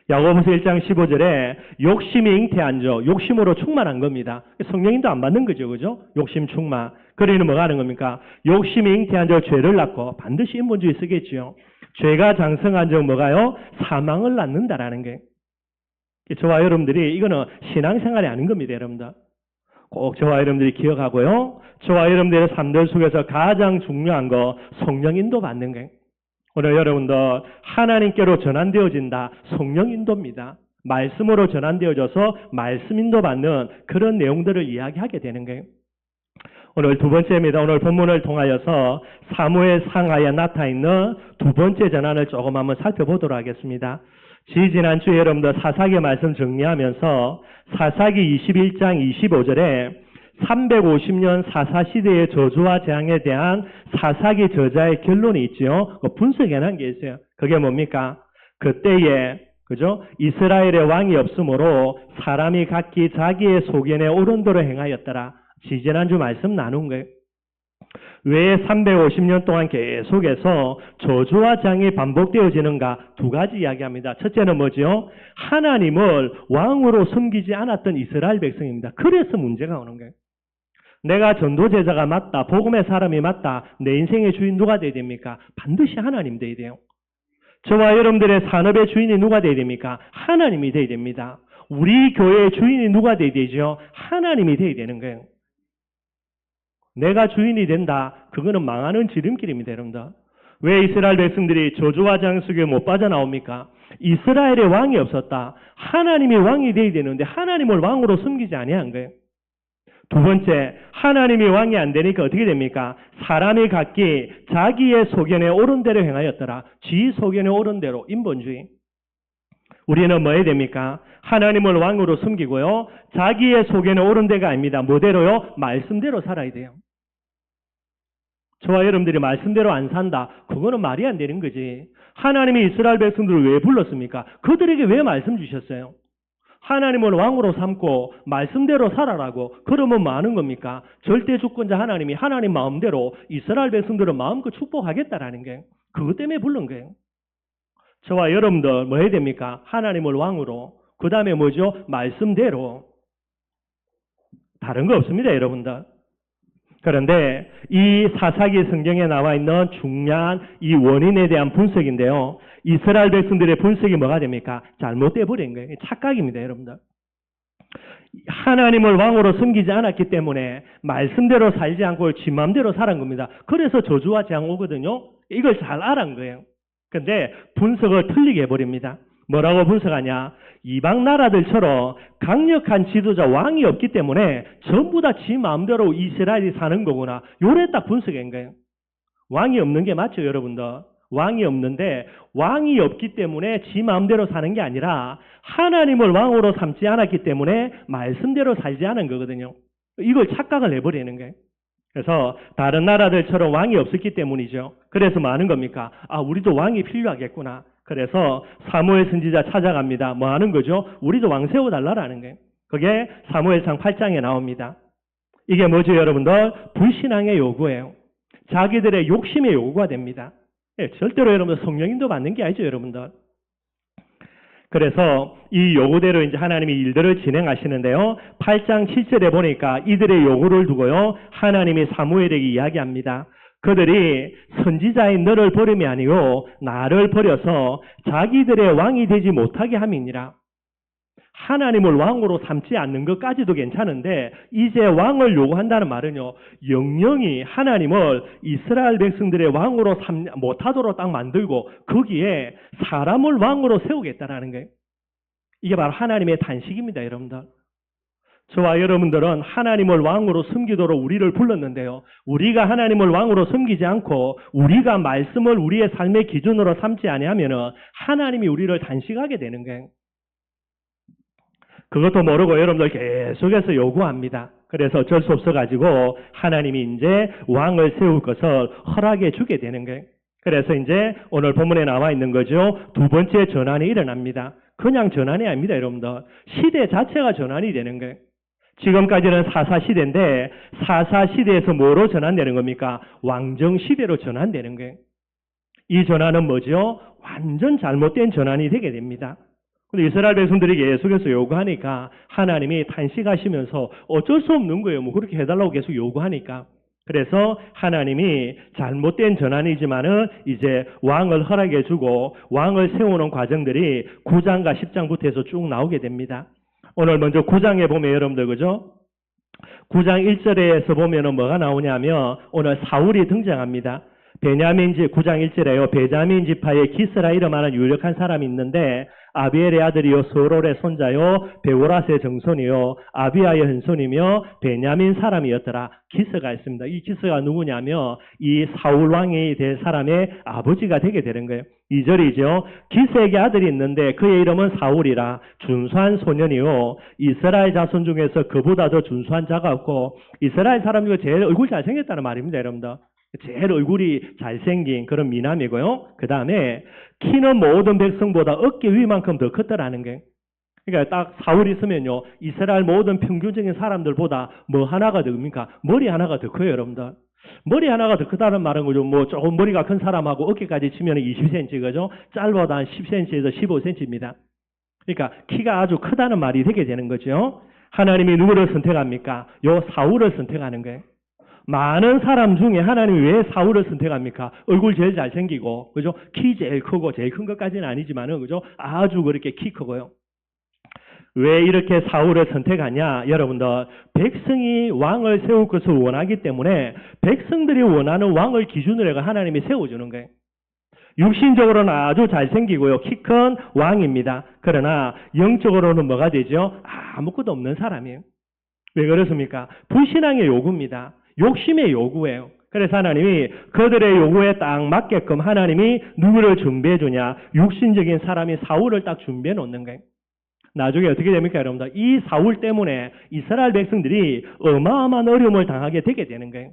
야고보서 1장 15절에 욕심이 잉태한 자, 욕심으로 충만한 겁니다. 성령인도 안 받는 거죠, 그죠? 욕심 충만. 그러니 뭐가 하는 겁니까? 욕심이 잉태한 자 죄를 낳고 반드시 인본주의 쓰겠지요. 죄가 장성한 자 뭐가요? 사망을 낳는다라는 게. 저와 여러분들이 이거는 신앙생활이 아닌 겁니다, 여러분들. 꼭 저와 여러분들이 기억하고요. 저와 여러분들의 삶들 속에서 가장 중요한 거 성령 인도 받는 거예요. 오늘 여러분들 하나님께로 전환되어진다. 성령 인도입니다. 말씀으로 전환되어져서 말씀 인도 받는 그런 내용들을 이야기하게 되는 거예요. 오늘 두 번째입니다. 오늘 본문을 통하여서 사무엘 상하에 나타나 있는 두 번째 전환을 조금 한번 살펴보도록 하겠습니다. 지난주에 여러분들 사사기 말씀 정리하면서 사사기 21장 25절에 350년 사사시대의 저주와 재앙에 대한 사사기 저자의 결론이 있죠. 분석해놓은 게 있어요. 그게 뭡니까? 그때에 그죠? 이스라엘의 왕이 없으므로 사람이 각기 자기의 소견에 옳은 대로 행하였더라. 지난주 말씀 나눈 거예요. 왜 350년 동안 계속해서 저주와 재앙이 반복되어지는가? 두 가지 이야기합니다. 첫째는 뭐죠? 하나님을 왕으로 섬기지 않았던 이스라엘 백성입니다. 그래서 문제가 오는 거예요. 내가 전도제자가 맞다, 복음의 사람이 맞다, 내 인생의 주인 누가 돼야 됩니까? 반드시 하나님 돼야 돼요. 저와 여러분들의 산업의 주인이 누가 돼야 됩니까? 하나님이 돼야 됩니다. 우리 교회의 주인이 누가 돼야 되죠? 하나님이 돼야 되는 거예요. 내가 주인이 된다. 그거는 망하는 지름길입니다, 여러분들. 왜 이스라엘 백성들이 저주와 재앙 속에 못 빠져나옵니까? 이스라엘의 왕이 없었다. 하나님이 왕이 돼야 되는데 하나님을 왕으로 섬기지 아니한 거예요. 두 번째, 하나님이 왕이 안 되니까 어떻게 됩니까? 사람이 각기 자기의 소견에 옳은 대로 행하였더라. 지 소견에 옳은 대로, 인본주의. 우리는 뭐 해야 됩니까? 하나님을 왕으로 섬기고요. 자기의 소견에 옳은 데가 아닙니다. 뭐대로요? 말씀대로 살아야 돼요. 저와 여러분들이 말씀대로 안 산다. 그거는 말이 안 되는 거지. 하나님이 이스라엘 백성들을 왜 불렀습니까? 그들에게 왜 말씀 주셨어요? 하나님을 왕으로 삼고 말씀대로 살아라고. 그러면 뭐 하는 겁니까? 절대 주권자 하나님이 하나님 마음대로 이스라엘 백성들을 마음껏 축복하겠다라는 게 그것 때문에 부른 거예요. 저와 여러분들 뭐 해야 됩니까? 하나님을 왕으로. 그 다음에 뭐죠? 말씀대로. 다른 거 없습니다, 여러분들. 그런데 이 사사기 성경에 나와 있는 중요한 이 원인에 대한 분석인데요. 이스라엘 백성들의 분석이 뭐가 됩니까? 잘못돼 버린 거예요. 착각입니다, 여러분들. 하나님을 왕으로 섬기지 않았기 때문에 말씀대로 살지 않고 지 마음대로 살은 겁니다. 그래서 저주와 재앙 오거든요. 이걸 잘 알은 거예요. 근데 분석을 틀리게 해버립니다. 뭐라고 분석하냐? 이방 나라들처럼 강력한 지도자 왕이 없기 때문에 전부 다 지 마음대로 이스라엘이 사는 거구나. 요래 딱 분석한 거예요. 왕이 없는 게 맞죠, 여러분들? 왕이 없는데 왕이 없기 때문에 지 마음대로 사는 게 아니라 하나님을 왕으로 삼지 않았기 때문에 말씀대로 살지 않은 거거든요. 이걸 착각을 해버리는 거예요. 그래서 다른 나라들처럼 왕이 없었기 때문이죠. 그래서 뭐 하는 겁니까? 아, 우리도 왕이 필요하겠구나. 그래서 사무엘 선지자 찾아갑니다. 뭐 하는 거죠? 우리도 왕 세워달라라는 거예요. 그게 사무엘상 8장에 나옵니다. 이게 뭐죠, 여러분들? 불신앙의 요구예요. 자기들의 욕심의 요구가 됩니다. 예, 절대로 여러분들 성령인도 받는 게 아니죠, 여러분들. 그래서 이 요구대로 이제 하나님이 일들을 진행하시는데요. 8장 7절에 보니까 이들의 요구를 두고요. 하나님이 사무엘에게 이야기합니다. 그들이 선지자인 너를 버림이 아니요 나를 버려서 자기들의 왕이 되지 못하게 함이니라. 하나님을 왕으로 삼지 않는 것까지도 괜찮은데 이제 왕을 요구한다는 말은요. 영영이 하나님을 이스라엘 백성들의 왕으로 못하도록 딱 만들고 거기에 사람을 왕으로 세우겠다라는 거예요. 이게 바로 하나님의 단식입니다, 여러분들. 저와 여러분들은 하나님을 왕으로 섬기도록 우리를 불렀는데요. 우리가 하나님을 왕으로 섬기지 않고 우리가 말씀을 우리의 삶의 기준으로 삼지 아니하면은 하나님이 우리를 단식하게 되는 거예요. 그것도 모르고 여러분들 계속해서 요구합니다. 그래서 어쩔 수 없어가지고 하나님이 이제 왕을 세울 것을 허락해 주게 되는 거예요. 그래서 이제 오늘 본문에 나와 있는 거죠. 두 번째 전환이 일어납니다. 그냥 전환이 아닙니다, 여러분들. 시대 자체가 전환이 되는 거예요. 지금까지는 사사시대인데 사사시대에서 뭐로 전환되는 겁니까? 왕정시대로 전환되는 거예요. 이 전환은 뭐죠? 완전 잘못된 전환이 되게 됩니다. 근데 이스라엘 백성들이 계속해서 요구하니까 하나님이 탄식하시면서 어쩔 수 없는 거예요. 뭐 그렇게 해달라고 계속 요구하니까. 그래서 하나님이 잘못된 전환이지만은 이제 왕을 허락해주고 왕을 세우는 과정들이 9장과 10장부터 해서 쭉 나오게 됩니다. 오늘 먼저 9장에 보면 여러분들 그죠? 9장 1절에서 보면은 뭐가 나오냐면 오늘 사울이 등장합니다. 베냐민 집 9장 1절에요. 베냐민 지파의 기스라 이름하는 유력한 사람이 있는데 아비엘의 아들이요 스롤의 손자요 베오라스의 정손이요 아비아의 현손이며 베냐민 사람이었더라. 기스가 있습니다. 이 기스가 누구냐면 이 사울 왕이 될 사람의 아버지가 되게 되는 거예요. 2절이죠. 기스에게 아들이 있는데 그의 이름은 사울이라. 준수한 소년이요 이스라엘 자손 중에서 그보다 더 준수한 자가 없고 이스라엘 사람 중에 제일 얼굴 잘생겼다는 말입니다. 여러분들. 제일 얼굴이 잘생긴 그런 미남이고요. 그 다음에 키는 모든 백성보다 어깨 위만큼 더 컸더라는 게. 그러니까 딱 사울이 있으면요. 이스라엘 모든 평균적인 사람들보다 뭐 하나가 더 큽니까? 머리 하나가 더 커요, 여러분들. 머리 하나가 더 크다는 말은 그죠. 뭐 조금 머리가 큰 사람하고 어깨까지 치면 20cm, 그죠? 짧아도 한 10cm에서 15cm입니다. 그러니까 키가 아주 크다는 말이 되게 되는 거죠. 하나님이 누구를 선택합니까? 요 사울을 선택하는 거예요. 많은 사람 중에 하나님이 왜 사울을 선택합니까? 얼굴 제일 잘생기고, 그죠? 키 제일 크고, 제일 큰 것까지는 아니지만은, 그죠? 아주 그렇게 키 크고요. 왜 이렇게 사울을 선택하냐? 여러분들, 백성이 왕을 세울 것을 원하기 때문에 백성들이 원하는 왕을 기준으로 해서 하나님이 세워주는 거예요. 육신적으로는 아주 잘생기고요. 키 큰 왕입니다. 그러나 영적으로는 뭐가 되죠? 아무것도 없는 사람이에요. 왜 그렇습니까? 불신앙의 요구입니다. 욕심의 요구예요. 그래서 하나님이 그들의 요구에 딱 맞게끔 하나님이 누구를 준비해 주냐? 육신적인 사람이 사울을 딱 준비해 놓는 거예요. 나중에 어떻게 됩니까, 여러분들? 이 사울 때문에 이스라엘 백성들이 어마어마한 어려움을 당하게 되게 되는 거예요.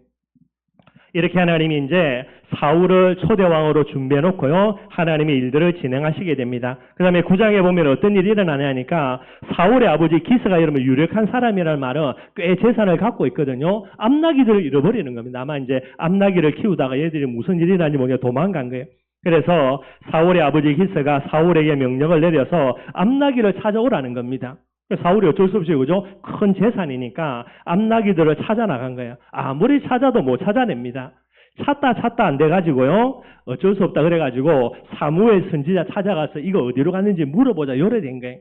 이렇게 하나님이 이제 사울을 초대왕으로 준비해 놓고요. 하나님의 일들을 진행하시게 됩니다. 그 다음에 9장에 보면 어떤 일이 일어나냐니까 사울의 아버지 기스가 이러면 유력한 사람이라는 말은 꽤 재산을 갖고 있거든요. 암나기들을 잃어버리는 겁니다. 아마 이제 암나기를 키우다가 얘들이 무슨 일이 나는지 모르게 도망간 거예요. 그래서 사울의 아버지 기스가 사울에게 명령을 내려서 암나기를 찾아오라는 겁니다. 사울이 어쩔 수 없이 그죠? 큰 재산이니까 암나기들을 찾아 나간 거예요. 아무리 찾아도 못 찾아냅니다. 찾다 안 돼가지고요. 어쩔 수 없다 그래가지고 사무엘 선지자 찾아가서 이거 어디로 갔는지 물어보자 요래 된 거예요.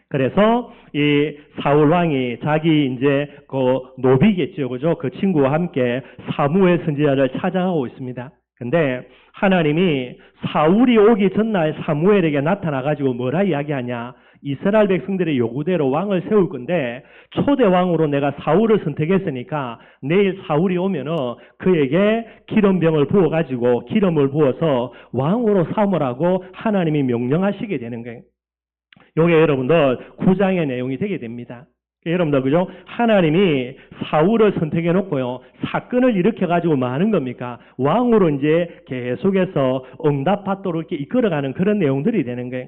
그래서 이 사울 왕이 자기 이제 그 노비겠죠, 그죠? 그 친구와 함께 사무엘 선지자를 찾아가고 있습니다. 근데 하나님이 사울이 오기 전날 사무엘에게 나타나가지고 뭐라 이야기하냐? 이스라엘 백성들의 요구대로 왕을 세울 건데 초대 왕으로 내가 사울을 선택했으니까 내일 사울이 오면은 그에게 기름병을 부어가지고 기름을 부어서 왕으로 삼으라고 하나님이 명령하시게 되는 거예요. 요게 여러분들 9장의 내용이 되게 됩니다. 여러분들 그죠? 하나님이 사울을 선택해 놓고요. 사건을 일으켜가지고 뭐 하는 겁니까? 왕으로 이제 계속해서 응답받도록 이렇게 이끌어가는 그런 내용들이 되는 거예요.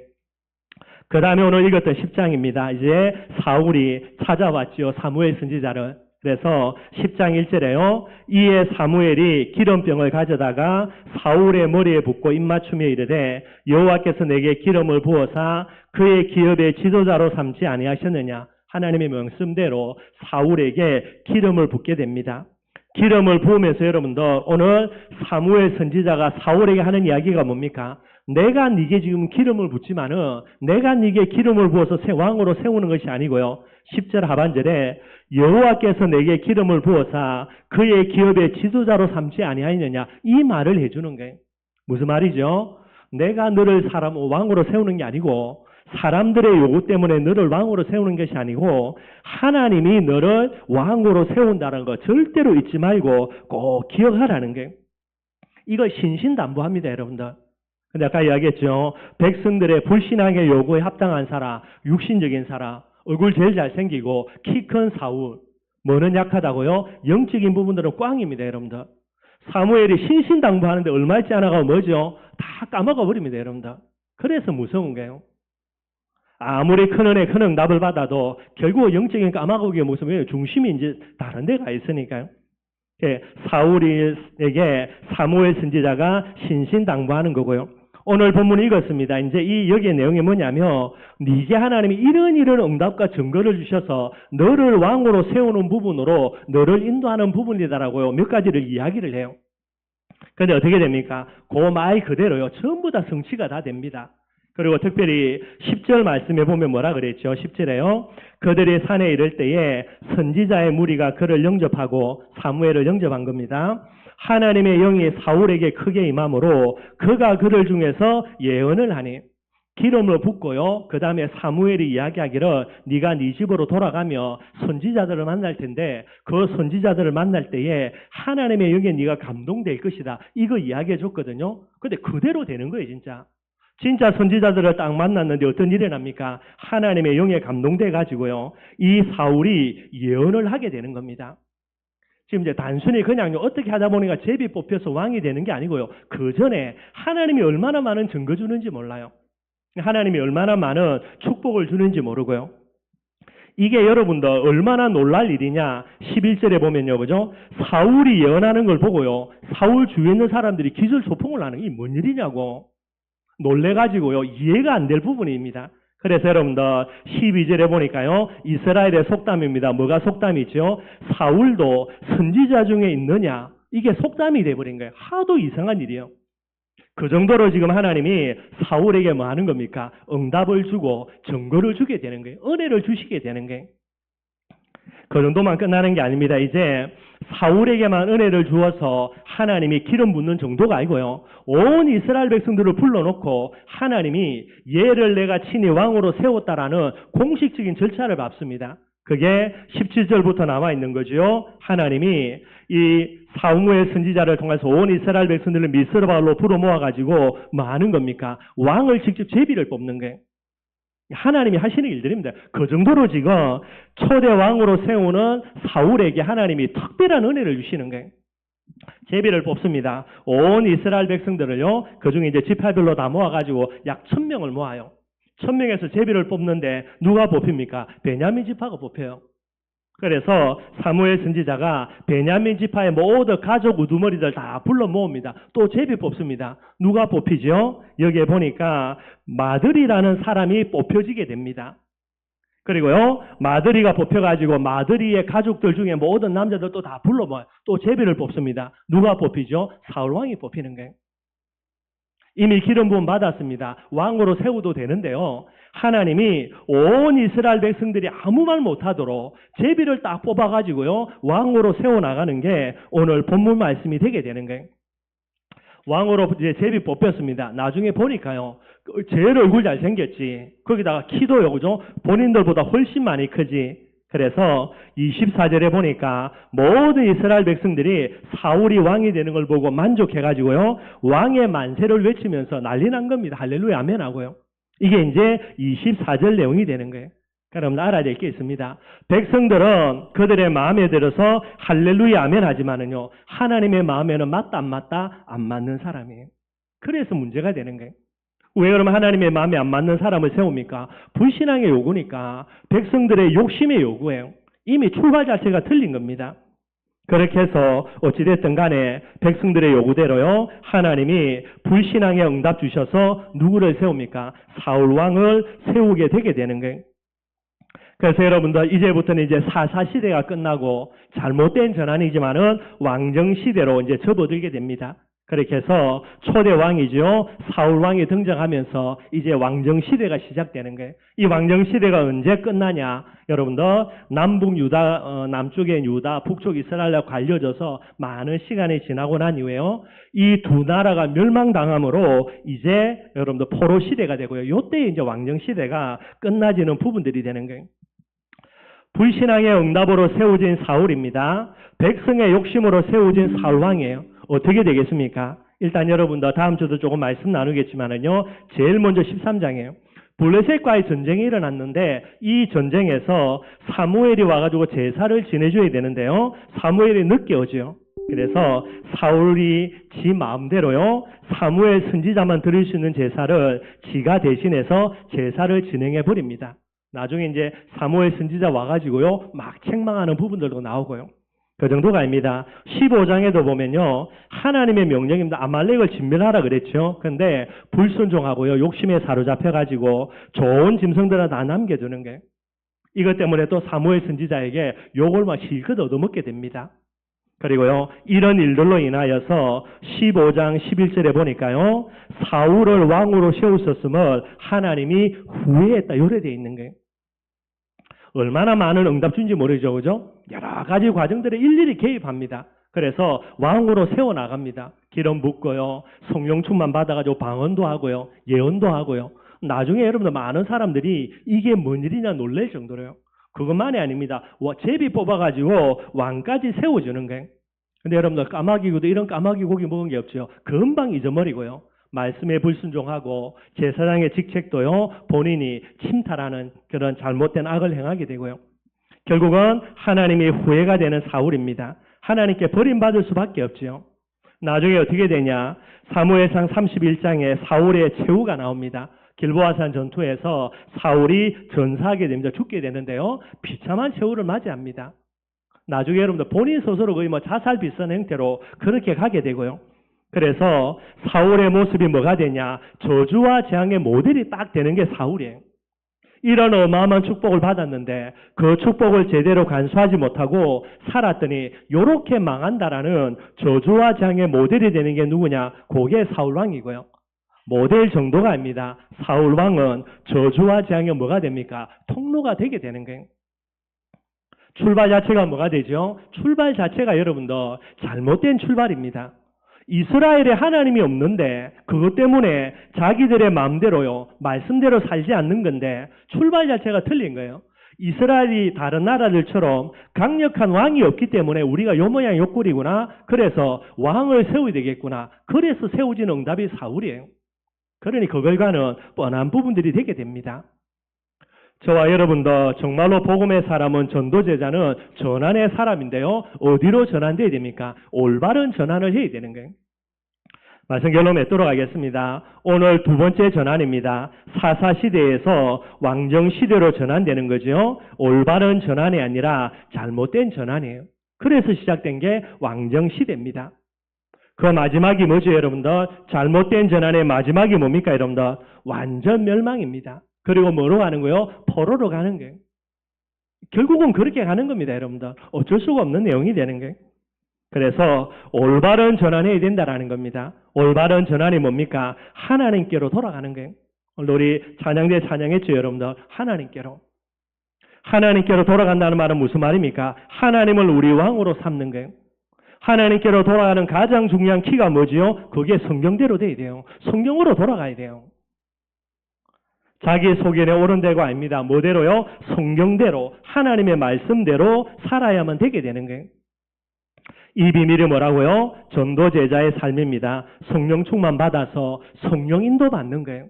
그 다음에 오늘 읽었던 10장입니다. 이제 사울이 찾아왔죠. 사무엘 선지자를. 그래서 10장 1절에요. 이에 사무엘이 기름병을 가져다가 사울의 머리에 붓고 입맞춤에 이르되 여호와께서 내게 기름을 부어사 그의 기업의 지도자로 삼지 아니하셨느냐. 하나님의 말씀대로 사울에게 기름을 붓게 됩니다. 기름을 부으면서 여러분들 오늘 사무엘 선지자가 사울에게 하는 이야기가 뭡니까? 내가 네게 지금 기름을 붓지만은 내가 네게 기름을 부어서 왕으로 세우는 것이 아니고요. 10절 하반절에 여호와께서 내게 기름을 부어사 그의 기업의 지도자로 삼지 아니하였느냐 이 말을 해주는 거예요. 무슨 말이죠? 내가 너를 왕으로 세우는 게 아니고 사람들의 요구 때문에 너를 왕으로 세우는 것이 아니고 하나님이 너를 왕으로 세운다는 거 절대로 잊지 말고 꼭 기억하라는 거예요. 이거 신신당부합니다, 여러분들. 근데 아까 이야기했죠. 백성들의 불신앙의 요구에 합당한 사람, 육신적인 사람, 얼굴 제일 잘생기고 키 큰 사울, 뭐는 약하다고요? 영적인 부분들은 꽝입니다, 여러분들. 사무엘이 신신당부하는데 얼마 있지 않아가 뭐죠? 다 까먹어 버립니다, 여러분들. 그래서 무서운 거예요. 아무리 큰 은혜, 큰 응답을 받아도 결국 영적인 까마귀의 모습이 중심이 이제 다른 데가 있으니까요. 사울에게 사무엘 선지자가 신신당부하는 거고요. 오늘 본문을 읽었습니다. 이제 이 여기의 내용이 뭐냐면 네게 하나님이 이런 응답과 증거를 주셔서 너를 왕으로 세우는 부분으로 너를 인도하는 부분이다라고요. 몇 가지를 이야기를 해요. 그런데 어떻게 됩니까? 그 말 그대로요. 전부 다 성취가 다 됩니다. 그리고 특별히 10절 말씀에 보면 뭐라 그랬죠? 10절에요. 그들이 산에 이를 때에 선지자의 무리가 그를 영접하고 사무엘을 영접한 겁니다. 하나님의 영이 사울에게 크게 임함으로 그가 그들 중에서 예언을 하니 기름을 붓고요. 그 다음에 사무엘이 이야기하기를 네가 네 집으로 돌아가며 선지자들을 만날 텐데 그 선지자들을 만날 때에 하나님의 영에 네가 감동될 것이다. 이거 이야기해 줬거든요. 근데 그대로 되는 거예요, 진짜. 진짜 선지자들을 딱 만났는데 어떤 일이 납니까? 하나님의 영에 감동돼 가지고요. 이 사울이 예언을 하게 되는 겁니다. 지금 이제 단순히 그냥 어떻게 하다 보니까 제비 뽑혀서 왕이 되는 게 아니고요. 그 전에 하나님이 얼마나 많은 증거 주는지 몰라요. 하나님이 얼마나 많은 축복을 주는지 모르고요. 이게 여러분들 얼마나 놀랄 일이냐. 11절에 보면요. 그죠? 사울이 예언하는 걸 보고요. 사울 주위에 있는 사람들이 기절소풍을 하는 게 뭔 일이냐고. 놀래가지고요. 이해가 안 될 부분입니다. 그래서 여러분들 12절에 보니까요. 이스라엘의 속담입니다. 뭐가 속담이죠? 사울도 선지자 중에 있느냐? 이게 속담이 돼버린 거예요. 하도 이상한 일이에요. 그 정도로 지금 하나님이 사울에게 뭐 하는 겁니까? 응답을 주고 증거를 주게 되는 거예요. 은혜를 주시게 되는 거예요. 그 정도만 끝나는 게 아닙니다. 이제 사울에게만 은혜를 주어서 하나님이 기름 붓는 정도가 아니고요. 온 이스라엘 백성들을 불러놓고 하나님이 얘를 내가 친히 왕으로 세웠다라는 공식적인 절차를 밟습니다. 그게 17절부터 나와 있는 거죠. 하나님이 이 사무엘 선지자를 통해서 온 이스라엘 백성들을 미스바로 불어 모아가지고 뭐 하는 겁니까? 왕을 직접 제비를 뽑는 거예요. 하나님이 하시는 일들입니다. 그 정도로 지금 초대 왕으로 세우는 사울에게 하나님이 특별한 은혜를 주시는 거예요. 제비를 뽑습니다. 온 이스라엘 백성들을요, 그 중에 이제 지파별로 다 모아가지고 약 1000명을 모아요. 1000명에서 제비를 뽑는데 누가 뽑힙니까? 베냐민 지파가 뽑혀요. 그래서 사무엘 선지자가 베냐민 지파의 모든 가족 우두머리들 다 불러 모읍니다. 또 제비 뽑습니다. 누가 뽑히죠? 여기에 보니까 마들이라는 사람이 뽑혀지게 됩니다. 그리고요, 마들이가 뽑혀가지고 마들이의 가족들 중에 모든 남자들 또 다 불러 모아요. 또 제비를 뽑습니다. 누가 뽑히죠? 사울왕이 뽑히는 거예요. 이미 기름 부음 받았습니다. 왕으로 세워도 되는데요. 하나님이 온 이스라엘 백성들이 아무 말 못하도록 제비를 딱 뽑아가지고요. 왕으로 세워나가는 게 오늘 본문 말씀이 되게 되는 거예요. 왕으로 이제 제비 뽑혔습니다. 나중에 보니까요. 제일 얼굴 잘생겼지. 거기다가 키도요. 그죠? 본인들보다 훨씬 많이 크지. 그래서 24절에 보니까 모든 이스라엘 백성들이 사울이 왕이 되는 걸 보고 만족해가지고요. 왕의 만세를 외치면서 난리 난 겁니다. 할렐루야 아멘 하고요. 이게 이제 24절 내용이 되는 거예요. 그럼 알아야 될 게 있습니다. 백성들은 그들의 마음에 들어서 할렐루야 아멘 하지만은요. 하나님의 마음에는 맞다 안 맞다? 안 맞는 사람이에요. 그래서 문제가 되는 거예요. 왜 그러면 하나님의 마음에 안 맞는 사람을 세웁니까? 불신앙의 요구니까 백성들의 욕심의 요구예요. 이미 출발 자체가 틀린 겁니다. 그렇게 해서 어찌됐든 간에 백성들의 요구대로요. 하나님이 불신앙의 응답 주셔서 누구를 세웁니까? 사울 왕을 세우게 되게 되는 거예요. 그래서 여러분들 이제부터는 이제 사사 시대가 끝나고 잘못된 전환이지만은 왕정 시대로 이제 접어들게 됩니다. 그렇게 해서 초대 왕이죠. 사울 왕이 등장하면서 이제 왕정 시대가 시작되는 거예요. 이 왕정 시대가 언제 끝나냐? 여러분들 남북 유다, 남쪽의 유다, 북쪽 이스라엘과 갈려져서 많은 시간이 지나고 난 이후에요. 이 두 나라가 멸망당함으로 이제 여러분들 포로 시대가 되고요. 요때 이제 왕정 시대가 끝나지는 부분들이 되는 거예요. 불신앙의 응답으로 세워진 사울입니다. 백성의 욕심으로 세워진 사울 왕이에요. 어떻게 되겠습니까? 일단 여러분들 다음 주도 조금 말씀 나누겠지만은요. 제일 먼저 13장이에요. 블레셋과의 전쟁이 일어났는데 이 전쟁에서 사무엘이 와가지고 제사를 지내줘야 되는데요. 사무엘이 늦게 오죠. 그래서 사울이 지 마음대로요. 사무엘 선지자만 드릴 수 있는 제사를 지가 대신해서 제사를 진행해 버립니다. 나중에 이제 사무엘 선지자 와가지고요. 막 책망하는 부분들도 나오고요. 그 정도가 아닙니다. 15장에도 보면요. 하나님의 명령입니다. 아말렉을 진멸하라 그랬죠. 근데 불순종하고요. 욕심에 사로잡혀가지고 좋은 짐승들을 다 남겨두는 거예요. 이것 때문에 또 사무엘 선지자에게 욕을 막 실컷 얻어먹게 됩니다. 그리고요, 이런 일들로 인하여서 15장 11절에 보니까요, 사울을 왕으로 세우셨음을 하나님이 후회했다. 요래 되어 있는 거예요. 얼마나 많은 응답 준지 모르죠. 그죠? 여러 가지 과정들에 일일이 개입합니다. 그래서 왕으로 세워나갑니다. 기름 붓고요, 성령 충만 받아가지고 방언도 하고요, 예언도 하고요. 나중에 여러분들 많은 사람들이 이게 뭔 일이냐 놀랄 정도로요. 그것만이 아닙니다. 제비 뽑아가지고 왕까지 세워주는 거예요. 근데 여러분들 까마귀고도 이런 까마귀 고기 먹은 게 없죠. 금방 잊어버리고요. 말씀에 불순종하고 제사장의 직책도요, 본인이 침탈하는 그런 잘못된 악을 행하게 되고요. 결국은 하나님의 후회가 되는 사울입니다. 하나님께 버림받을 수밖에 없지요. 나중에 어떻게 되냐? 사무엘상 31장에 사울의 최후가 나옵니다. 길보아산 전투에서 사울이 전사하게 됩니다. 죽게 되는데요, 비참한 최후를 맞이합니다. 나중에 여러분들 본인 스스로 거의 자살 비슷한 형태로 그렇게 가게 되고요. 그래서 사울의 모습이 뭐가 되냐? 저주와 재앙의 모델이 딱 되는 게 사울이에요. 이런 어마어마한 축복을 받았는데 그 축복을 제대로 간수하지 못하고 살았더니 이렇게 망한다라는 저주와 재앙의 모델이 되는 게 누구냐? 그게 사울왕이고요. 모델 정도가 아닙니다. 사울왕은 저주와 재앙의 뭐가 됩니까? 통로가 되게 되는 거예요. 출발 자체가 뭐가 되죠? 출발 자체가 여러분들 잘못된 출발입니다. 이스라엘에 하나님이 없는데 그것 때문에 자기들의 마음대로요, 말씀대로 살지 않는 건데 출발 자체가 틀린 거예요. 이스라엘이 다른 나라들처럼 강력한 왕이 없기 때문에 우리가 요 모양 요 꼴이구나. 그래서 왕을 세워야 되겠구나. 그래서 세워진 응답이 사울이에요. 그러니 그걸과는 뻔한 부분들이 되게 됩니다. 저와 여러분도 정말로 복음의 사람은, 전도제자는 전환의 사람인데요. 어디로 전환돼야 됩니까? 올바른 전환을 해야 되는 거예요. 말씀 결론 맺도록 하겠습니다. 오늘 두 번째 전환입니다. 사사시대에서 왕정시대로 전환되는 거죠. 올바른 전환이 아니라 잘못된 전환이에요. 그래서 시작된 게 왕정시대입니다. 그 마지막이 뭐죠, 여러분들? 잘못된 전환의 마지막이 뭡니까, 여러분들? 완전 멸망입니다. 그리고 뭐로 가는 거예요? 포로로 가는 거예요. 결국은 그렇게 가는 겁니다, 여러분들. 어쩔 수가 없는 내용이 되는 거예요. 그래서 올바른 전환해야 된다라는 겁니다. 올바른 전환이 뭡니까? 하나님께로 돌아가는 거예요. 오늘 우리 찬양대 찬양했죠, 여러분들. 하나님께로. 하나님께로 돌아간다는 말은 무슨 말입니까? 하나님을 우리 왕으로 삼는 거예요. 하나님께로 돌아가는 가장 중요한 키가 뭐지요? 그게 성경대로 돼야 돼요. 성경으로 돌아가야 돼요. 자기 소견에 옳은 데가 아닙니다. 뭐대로요? 성경대로, 하나님의 말씀대로 살아야만 되게 되는 거예요. 이 비밀이 뭐라고요? 전도제자의 삶입니다. 성령 충만 받아서 성령 인도 받는 거예요.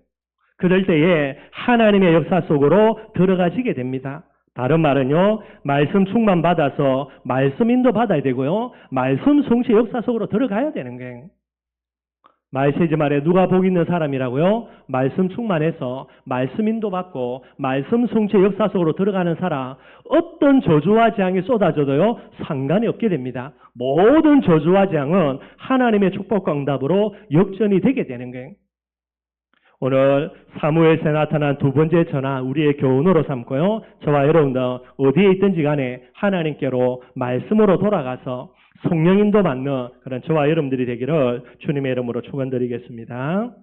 그럴 때에 하나님의 역사 속으로 들어가시게 됩니다. 다른 말은요, 말씀 충만 받아서 말씀 인도 받아야 되고요, 말씀 성취 역사 속으로 들어가야 되는 거예요. 말세지 말에 누가 복 있는 사람이라고요? 말씀 충만해서 말씀 인도받고 말씀 성취 역사 속으로 들어가는 사람, 어떤 저주와 재앙이 쏟아져도요, 상관이 없게 됩니다. 모든 저주와 재앙은 하나님의 축복과 응답으로 역전이 되게 되는 거예요. 오늘 사무엘서에 나타난 두 번째 전환, 우리의 교훈으로 삼고요, 저와 여러분들 어디에 있든지 간에 하나님께로 말씀으로 돌아가서 성령 인도 받는 그런 저와 여러분들이 되기를 주님의 이름으로 축원드리겠습니다.